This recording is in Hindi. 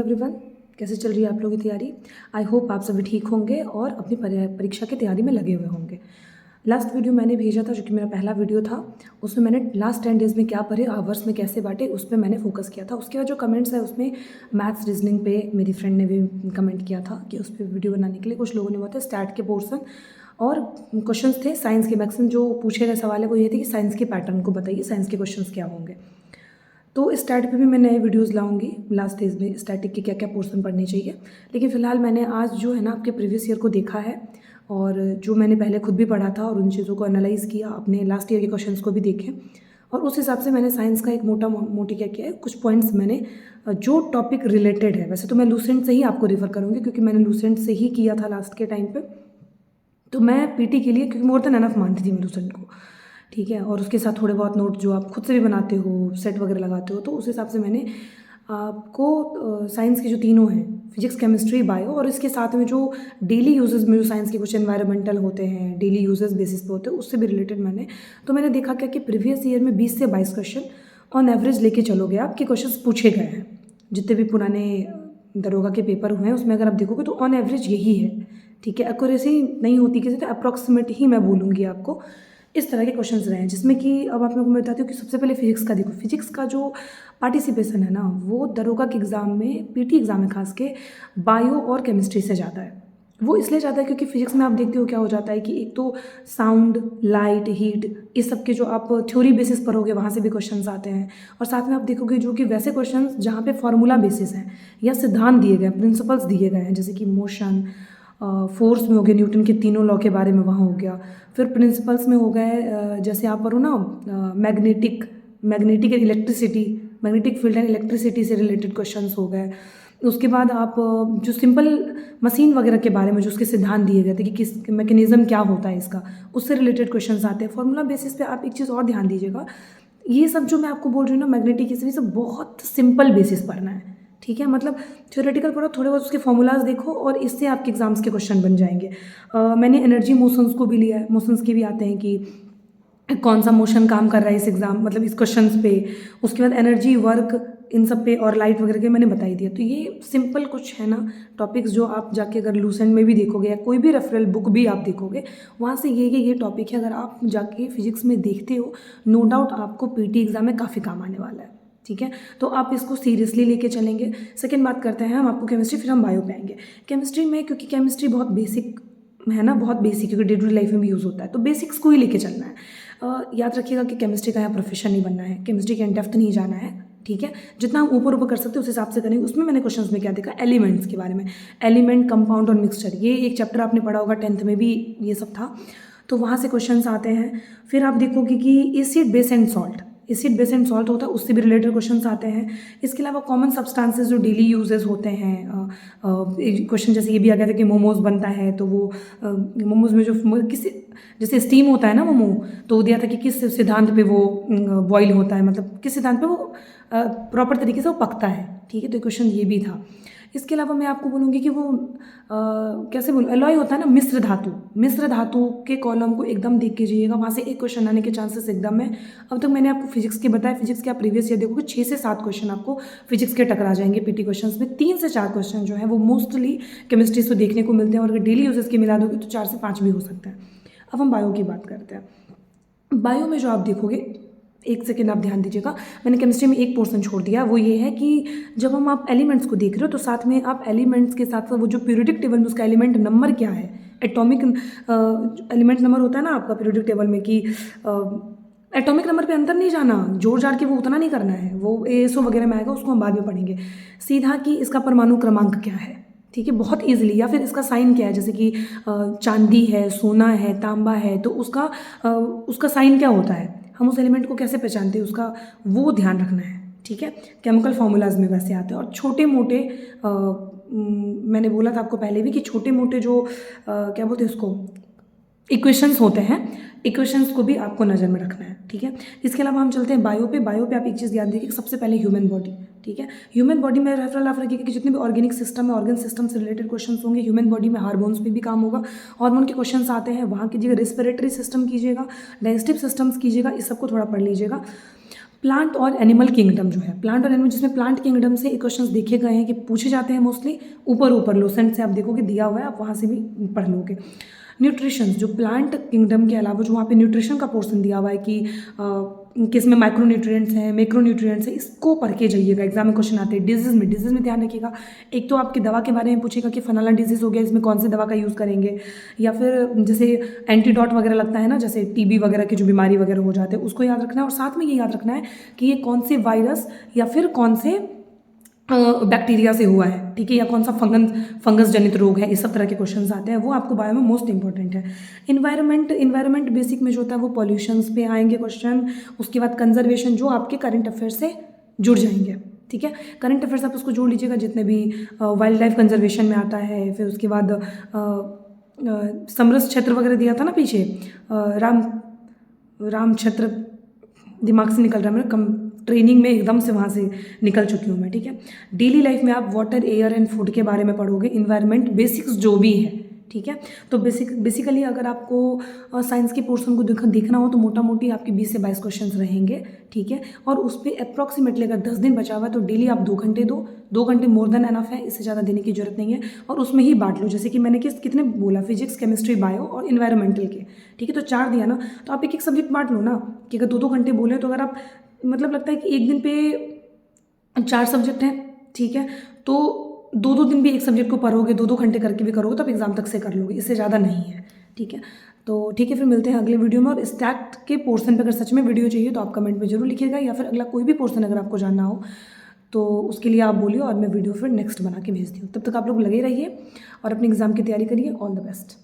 एवरीवन, कैसे चल रही है आप लोगों की तैयारी। आई होप आप सभी ठीक होंगे और अपनी परीक्षा की तैयारी में लगे हुए होंगे। लास्ट वीडियो मैंने भेजा था जो कि मेरा पहला वीडियो था, उसमें मैंने लास्ट 10 डेज़ में क्या पढ़े, आवर्स में कैसे बांटे, उस पर मैंने फोकस किया था। उसके बाद जो कमेंट्स है उसमें मैथ्स रीजनिंग पे मेरी फ्रेंड ने भी कमेंट किया था कि उस पर वीडियो बनाने के लिए। कुछ लोगों ने बोला था स्टैट के पोर्सन और क्वेश्चंस थे साइंस के। मैक्सिमम जो पूछे गए सवाल है वो ये थे कि साइंस के पैटर्न को बताइए, साइंस के क्वेश्चंस क्या होंगे। तो स्टैट पे भी मैं नए वीडियोस लाऊंगी लास्ट डेज में, स्टैटिक के क्या क्या पोर्शन पढ़ने चाहिए। लेकिन फ़िलहाल मैंने आज जो है ना आपके प्रीवियस ईयर को देखा है और जो मैंने पहले खुद भी पढ़ा था और उन चीज़ों को एनालाइज़ किया, अपने लास्ट ईयर के क्वेश्चंस को भी देखे और उस हिसाब से मैंने साइंस का एक मोटी क्या किया है, कुछ पॉइंट्स मैंने जो टॉपिक रिलेटेड है। वैसे तो मैं लूसेंट से ही आपको रेफ़र करूँगी क्योंकि मैंने लूसेंट से ही किया था लास्ट के टाइम पर। तो मैं पीटी के लिए, क्योंकि मोर देन एनफ मानती थी मैं लूसेंट को, ठीक है, और उसके साथ थोड़े बहुत नोट जो आप खुद से भी बनाते हो, सेट वगैरह लगाते हो, तो उस हिसाब से मैंने आपको साइंस के जो तीनों हैं, फिजिक्स, केमिस्ट्री, बायो, और इसके साथ में जो डेली यूजेस में जो साइंस के कुछ एनवायरमेंटल होते हैं, डेली यूजेस बेसिस पे होते हैं, उससे भी रिलेटेड मैंने देखा क्या कि प्रीवियस ईयर में 20 से 22 क्वेश्चन ऑन एवरेज लेके चलोगे आपके क्वेश्चन पूछे गए हैं। जितने भी पुराने दरोगा के पेपर हुए हैं उसमें अगर आप देखोगे तो ऑन एवरेज यही है, ठीक है। एक्यूरेसी नहीं होती किसी, तो अप्रॉक्सीमेट ही मैं बोलूँगी आपको। इस तरह के क्वेश्चंस रहे हैं जिसमें कि अब आप लोगों को मैं बताती हूँ कि सबसे पहले फिजिक्स का देखो। फिजिक्स का जो पार्टिसिपेशन है ना वो दरोगा के एग्ज़ाम में, पीटी एग्ज़ाम में खास के, बायो और केमिस्ट्री से ज़्यादा है। वो इसलिए ज़्यादा है क्योंकि फिजिक्स में आप देखते हो क्या हो जाता है कि एक तो साउंड, लाइट, हीट, इस सब के जो आप थ्योरी बेसिस पढ़ोगे वहाँ से भी क्वेश्चंस आते हैं। और साथ में आप देखोगे जो कि वैसे क्वेश्चंस जहाँ पे फॉर्मूला बेसिस हैं या सिद्धांत दिए गए हैं, प्रिंसिपल्स दिए गए हैं, जैसे कि मोशन, फोर्स में हो गए न्यूटन के तीनों लॉ के बारे में वहाँ हो गया। फिर प्रिंसिपल्स में हो गए जैसे आप पढ़ो ना magnetic and electricity, magnetic field and electricity से रिलेटेड क्वेश्चंस हो गए। उसके बाद आप जो सिंपल मशीन वगैरह के बारे में जो उसके सिद्धांत दिए गए थे कि किस मैकेनिज्म क्या होता है इसका, उससे रिलेटेड क्वेश्चंस आते हैं। फॉर्मूला बेसिस पे आप एक चीज़ और ध्यान दीजिएगा, ये सब जो मैं आपको बोल रही हूँ ना मैग्नेटिक, ये सब बहुत सिंपल बेसिस पढ़ना है, ठीक है। मतलब थ्योरेटिकल पढ़ो, थोड़े बहुत उसके फॉर्मूलाज देखो और इससे आपके एग्जाम्स के क्वेश्चन बन जाएंगे। मैंने एनर्जी मोशंस को भी लिया है, मोशंस के भी आते हैं कि कौन सा मोशन काम कर रहा है इस एग्जाम, मतलब इस क्वेश्चंस पे। उसके बाद एनर्जी, वर्क, इन सब पे, और लाइट वगैरह के मैंने बता ही दिया। तो ये सिंपल कुछ है ना टॉपिक्स जो आप जाके अगर लूसेंट में भी देखोगे या कोई भी रेफरल बुक भी आप देखोगे वहाँ से ये टॉपिक है। अगर आप जाके फिजिक्स में देखते हो, नो डाउट आपको पीटी एग्जाम में काफ़ी काम आने वाला है, ठीक है। तो आप इसको सीरियसली लेके चलेंगे। सेकेंड बात करते हैं हम आपको केमिस्ट्री, फिर हम बायो पे आएंगे। केमिस्ट्री में क्योंकि केमिस्ट्री बहुत बेसिक है ना, बहुत बेसिक, क्योंकि डे टू डे लाइफ में भी यूज़ होता है, तो बेसिक्स को ही लेके चलना है। याद रखिएगा कि केमिस्ट्री का यहाँ प्रोफेशन नहीं बनना है, केमिस्ट्री के डेप्थ नहीं जाना है, ठीक है। जितना हम ऊपर ऊपर कर सकते हैं उस हिसाब से करेंगे। उसमें मैंने क्वेश्चंस में क्या देखा, एलिमेंट्स के बारे में, एलिमेंट, कंपाउंड और मिक्सचर, ये एक चैप्टर आपने पढ़ा होगा 10th में भी, ये सब था, तो वहाँ से क्वेश्चंस आते हैं। फिर आप देखोगे कि acid, base and salt, acid, base and salt होता है, उससे भी रिलेटेड क्वेश्चंस आते हैं। इसके अलावा कॉमन सब्सटेंसेस जो डेली यूजेस होते हैं, क्वेश्चन जैसे ये भी आ गया था कि मोमोज बनता है, तो वो मोमोज में जो किस, जैसे स्टीम होता है ना मोमो, तो वो दिया था कि किस सिद्धांत पे वो बॉईल होता है, मतलब किस सिद्धांत पे वो प्रॉपर तरीके से वो पकता है, ठीक है। तो क्वेश्चन ये भी था। इसके अलावा मैं आपको बोलूँगी कि वो कैसे बोलूँ, अलॉय होता है ना, मिश्र धातु के कॉलम को एकदम देख के जाइएगा, वहाँ से एक क्वेश्चन आने के चांसेस एकदम है। अब तक मैंने आपको फिजिक्स के बताया, फिजिक्स के आप प्रीवियस ईयर देखोगे 6 से 7 क्वेश्चन आपको फिजिक्स के टकरा जाएंगे पीटी क्वेश्चंस में। 3 से 4 क्वेश्चन जो है वो मोस्टली केमिस्ट्री से देखने को मिलते हैं, और अगर डेली यूजेस के मिला दोगे तो 4 से 5 भी हो सकते हैं। अब हम बायो की बात करते हैं। बायो में जो आप देखोगे, एक सेकेंड आप ध्यान दीजिएगा, मैंने केमिस्ट्री में एक पोर्शन छोड़ दिया, वो ये है कि जब हम आप एलिमेंट्स को देख रहे हो तो साथ में आप एलिमेंट्स के साथ साथ वो जो पीरियोडिक टेबल में उसका एलिमेंट नंबर क्या है, एटॉमिक एलिमेंट नंबर होता है ना आपका पीरियोडिक टेबल में, कि एटॉमिक नंबर पे अंतर नहीं जाना, जोड़ जाड़ के वो उतना नहीं करना है, वो एएसओ वगैरह में आएगा, उसको हम बाद में पढ़ेंगे। सीधा कि इसका परमाणु क्रमांक क्या है, ठीक है, बहुत ईजिली। या फिर इसका साइन क्या है, जैसे कि चांदी है, सोना है, तांबा है, तो उसका साइन क्या होता है, हम उस एलिमेंट को कैसे पहचानते हैं, उसका वो ध्यान रखना है, ठीक है। केमिकल फार्मूलाज में वैसे आते हैं। और छोटे मोटे मैंने बोला था आपको पहले भी कि छोटे मोटे जो क्या बोलते हैं उसको, इक्वेशंस होते हैं, इक्वेशंस को भी आपको नज़र में रखना है, ठीक है। इसके अलावा हम चलते हैं बायो पे। बायो पे आप एक चीज़ याद रखिए कि सबसे पहले ह्यूमन बॉडी, ठीक है। ह्यूमन बॉडी में रेफरल आप रखिएगा कि जितने भी ऑर्गेनिक सिस्टम है, ऑर्गन सिस्टम से रिलेटेड क्वेश्चंस होंगे। ह्यूमन बॉडी में हार्मोन्स पे भी काम होगा, हार्मोन के क्वेश्चंस आते हैं, वहाँ कीजिएगा। रेस्पिरेटरी सिस्टम कीजिएगा, डाइजेस्टिव सिस्टम्स कीजिएगा, इस सबको थोड़ा पढ़ लीजिएगा। प्लांट और एनिमल किंगडम जो है, प्लांट और एनिमल, जिसमें प्लांट किंगडम से क्वेश्चंस देखे गए हैं कि पूछे जाते हैं मोस्टली ऊपर ऊपर लोसेंट से, आप देखोगे दिया हुआ है, आप वहाँ से भी पढ़ लोगे। न्यूट्रिशन, जो प्लांट किंगडम के अलावा जो वहाँ पे न्यूट्रिशन का पोर्शन दिया हुआ है कि किसमें माइक्रो न्यूट्रिएंट्स हैं, मैक्रो न्यूट्रिएंट्स हैं, इसको पढ़ के जाइएगा। एग्जाम में क्वेश्चन आते हैं। डिजीज़ में ध्यान रखिएगा, एक तो आपकी दवा के बारे में पूछेगा कि फलाना डिजीज़ हो गया, इसमें कौन सी दवा का यूज़ करेंगे, या फिर जैसे एंटीडॉट वगैरह लगता है ना, जैसे टीबी वगैरह की जो बीमारी वगैरह हो जाते हैं, उसको याद रखना है। और साथ में ये याद रखना है कि ये कौन से वायरस या फिर कौन से बैक्टीरिया से हुआ है, ठीक है, या कौन सा फंगस जनित रोग है, इस सब तरह के क्वेश्चंस आते हैं, वो आपको बायो में मोस्ट इंपॉर्टेंट है। इन्वायरमेंट बेसिक में जो होता है वो पॉल्यूशंस पे आएंगे क्वेश्चन। उसके बाद कंजर्वेशन, जो आपके करंट अफेयर से जुड़ जाएंगे, ठीक है। करंट अफेयर्स आप उसको जोड़ लीजिएगा, जितने भी वाइल्ड लाइफ कंजर्वेशन में आता है। फिर उसके बाद समरस क्षेत्र वगैरह दिया था ना पीछे, राम क्षेत्र दिमाग से निकल रहा है मेरा, कम ट्रेनिंग में एकदम से वहाँ से निकल चुकी हूँ मैं, ठीक है। डेली लाइफ में आप वाटर, एयर एंड फूड के बारे में पढ़ोगे, इन्वायरमेंट बेसिक्स जो भी है, ठीक है। तो बेसिकली अगर आपको साइंस के पोर्शन को देखना हो तो मोटा मोटी आपके 20 से 22 क्वेश्चंस रहेंगे, ठीक है। और उस पर अप्रॉक्सीमेटली अगर 10 दिन बचा हुआ है तो डेली आप 2 घंटे दो, 2 घंटे मोर देन एनफ है, इससे ज़्यादा देने की जरूरत नहीं है। और उसमें ही बांट लो, जैसे कि मैंने कितने बोला, फिजिक्स, केमिस्ट्री, बायो और इन्वायरमेंटल के, ठीक है। तो 4 दिया ना, तो आप एक एक सब्जेक्ट बांट लो ना, कि अगर 2-2 घंटे बोले तो अगर आप, मतलब लगता है कि एक दिन पे 4 सब्जेक्ट हैं, ठीक है, तो 2-2 दिन भी एक सब्जेक्ट को पढ़ोगे, 2-2 घंटे करके भी करोगे तो आप एग्जाम तक से कर लोगे, इससे ज़्यादा नहीं है, ठीक है। तो ठीक है, फिर मिलते हैं अगले वीडियो में। और स्टैट के पोर्शन पे अगर सच में वीडियो चाहिए तो आप कमेंट में जरूर लिखिएगा, या फिर अगला कोई भी पोर्शन अगर आपको जानना हो तो उसके लिए आप बोलिए और मैं वीडियो फिर नेक्स्ट बना के भेजती हूँ। तब तक आप लोग लगे रहिए और अपनी एग्जाम की तैयारी करिए। All the best.